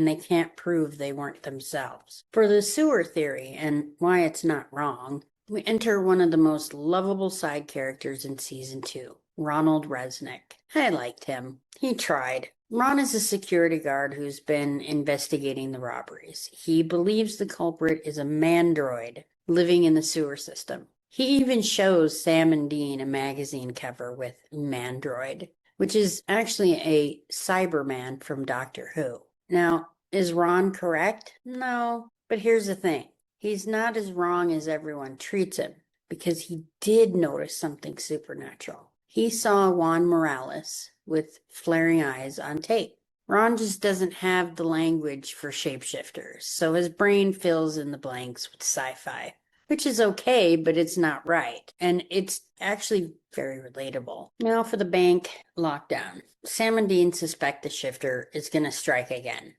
and they can't prove they weren't themselves. For the sewer theory and why it's not wrong, we enter one of the most lovable side characters in season 2, Ronald Resnick. I liked him. He tried. Ron is a security guard who's been investigating the robberies. He believes the culprit is a mandroid living in the sewer system. He even shows Sam and Dean a magazine cover with Mandroid, which is actually a Cyberman from Doctor Who. Now, is Ron correct? No, but here's the thing. He's not as wrong as everyone treats him, because he did notice something supernatural. He saw Juan Morales with flaring eyes on tape. Ron just doesn't have the language for shapeshifters, so his brain fills in the blanks with sci-fi. Which is okay, but it's not right. And it's actually very relatable. Now for the bank lockdown. Sam and Dean suspect the shifter is going to strike again.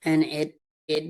And it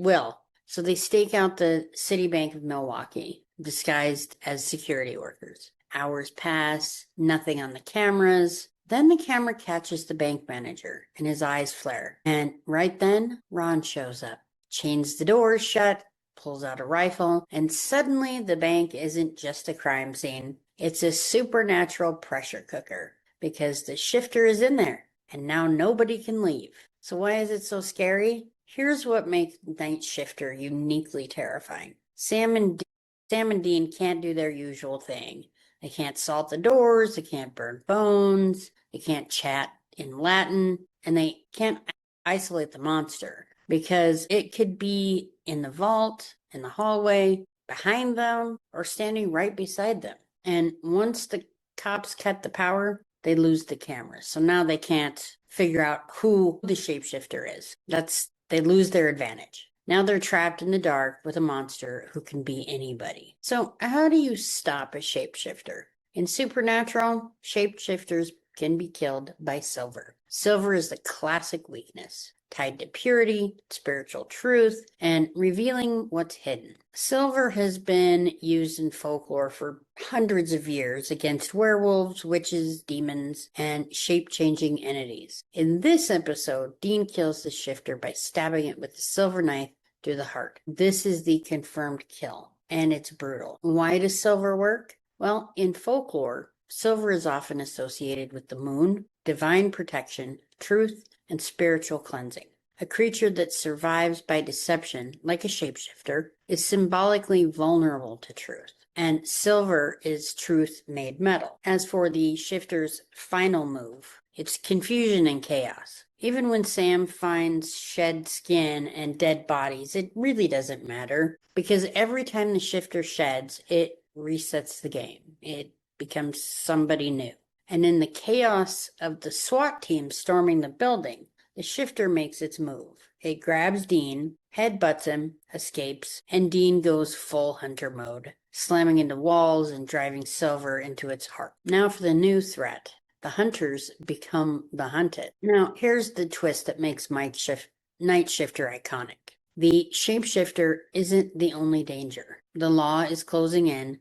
will. So they stake out the City Bank of Milwaukee, disguised as security workers. Hours pass, nothing on the cameras. Then the camera catches the bank manager, and his eyes flare. And right then, Ron shows up, chains the doors shut, pulls out a rifle, and suddenly the bank isn't just a crime scene. It's a supernatural pressure cooker, because the shifter is in there, and now nobody can leave. So why is it so scary? Here's what makes Night Shifter uniquely terrifying. Sam and Dean can't do their usual thing. They can't salt the doors, they can't burn bones, they can't chat in Latin, and they can't isolate the monster, because it could be in the vault, in the hallway, behind them, or standing right beside them. And once the cops cut the power, they lose the cameras. So now they can't figure out who the shapeshifter is. They lose their advantage. Now they're trapped in the dark with a monster who can be anybody. So how do you stop a shapeshifter? In Supernatural, shapeshifters can be killed by silver. Silver is the classic weakness, tied to purity, spiritual truth, and revealing what's hidden. Silver has been used in folklore for hundreds of years against werewolves, witches, demons, and shape-changing entities. In this episode, Dean kills the shifter by stabbing it with a silver knife through the heart. This is the confirmed kill, and it's brutal. Why does silver work? Well, in folklore, silver is often associated with the moon, divine protection, truth, and spiritual cleansing. A creature that survives by deception, like a shapeshifter, is symbolically vulnerable to truth. And silver is truth made metal. As for the shifter's final move, it's confusion and chaos. Even when Sam finds shed skin and dead bodies, it really doesn't matter, because every time the shifter sheds, it resets the game. It becomes somebody new. And in the chaos of the SWAT team storming the building, the shifter makes its move. It grabs Dean, headbutts him, escapes, and Dean goes full hunter mode, slamming into walls and driving Silver into its heart. Now for the new threat. The hunters become the hunted. Now here's the twist that makes Night Shifter iconic. The shapeshifter isn't the only danger. The law is closing in,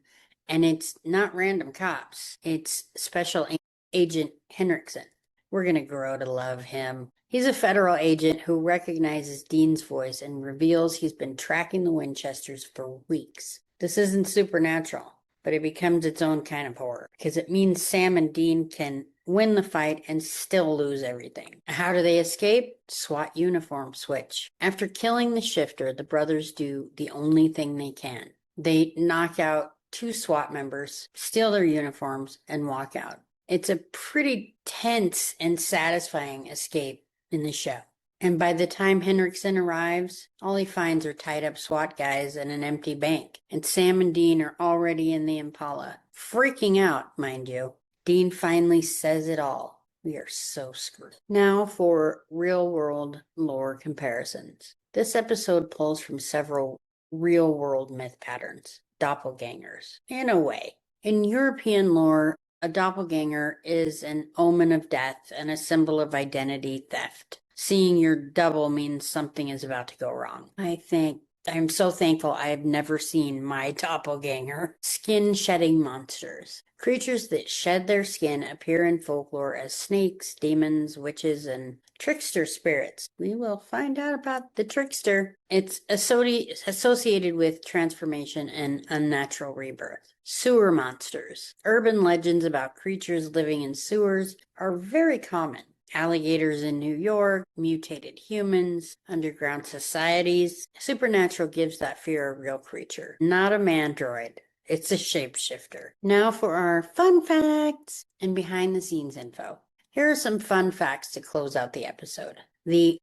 and it's not random cops. It's Special Agent Henriksen. We're going to grow to love him. He's a federal agent who recognizes Dean's voice and reveals he's been tracking the Winchesters for weeks. This isn't supernatural, but it becomes its own kind of horror, because it means Sam and Dean can win the fight and still lose everything. How do they escape? SWAT uniform switch. After killing the shifter, the brothers do the only thing they can. They knock out 2 SWAT members, steal their uniforms, and walk out. It's a pretty tense and satisfying escape in the show. And by the time Henriksen arrives, all he finds are tied up SWAT guys and an empty bank. And Sam and Dean are already in the Impala, freaking out, mind you. Dean finally says it all. We are so screwed. Now for real-world lore comparisons. This episode pulls from several real-world myth patterns. Doppelgangers, in a way. In European lore, a doppelganger is an omen of death and a symbol of identity theft. Seeing your double means something is about to go wrong. I'm so thankful I have never seen my doppelganger. Skin-shedding monsters. Creatures that shed their skin appear in folklore as snakes, demons, witches, and Trickster spirits. We will find out about the trickster. It's associated with transformation and unnatural rebirth. Sewer monsters. Urban legends about creatures living in sewers are very common. Alligators in New York, mutated humans, underground societies. Supernatural gives that fear a real creature, not a mandroid. It's a shapeshifter. Now for our fun facts and behind the scenes info. Here are some fun facts to close out the episode. The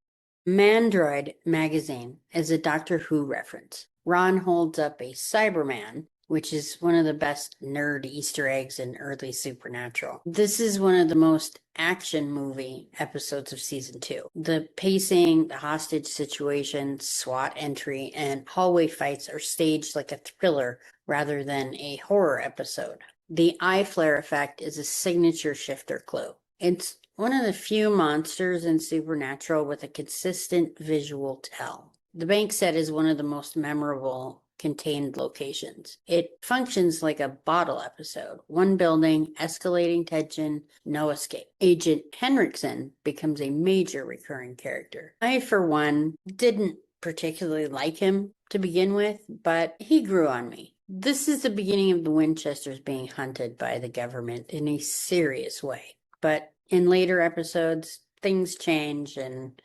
Mandroid magazine is a Doctor Who reference. Ron holds up a Cyberman, which is one of the best nerd Easter eggs in early Supernatural. This is one of the most action movie episodes of season 2. The pacing, the hostage situation, SWAT entry, and hallway fights are staged like a thriller rather than a horror episode. The eye flare effect is a signature shifter clue. It's one of the few monsters in Supernatural with a consistent visual tell. The bank set is one of the most memorable contained locations. It functions like a bottle episode. One building, escalating tension, no escape. Agent Henriksen becomes a major recurring character. I, for one, didn't particularly like him to begin with, but he grew on me. This is the beginning of the Winchesters being hunted by the government in a serious way. But in later episodes, things change and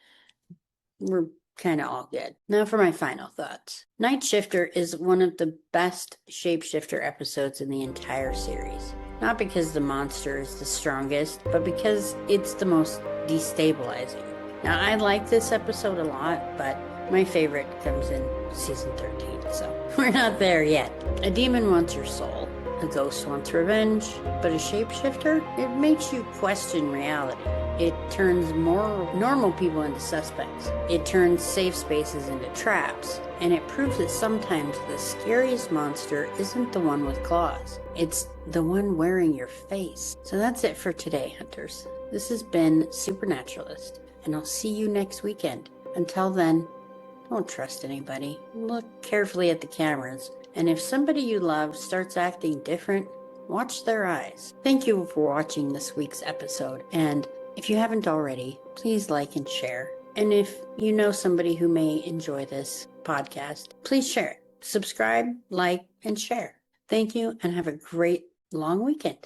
we're kind of all good. Now for my final thoughts. Night Shifter is one of the best shapeshifter episodes in the entire series. Not because the monster is the strongest, but because it's the most destabilizing. Now I like this episode a lot, but my favorite comes in season 13, so we're not there yet. A demon wants your soul. A ghost wants revenge, but a shapeshifter, it makes you question reality. It turns more normal people into suspects. It turns safe spaces into traps. And it proves that sometimes the scariest monster isn't the one with claws. It's the one wearing your face. So that's it for today, hunters. This has been Supernaturalist, and I'll see you next weekend. Until then, don't trust anybody. Look carefully at the cameras. And if somebody you love starts acting different, watch their eyes. Thank you for watching this week's episode. And if you haven't already, please like and share. And if you know somebody who may enjoy this podcast, please share it. Subscribe, like, and share. Thank you, and have a great long weekend.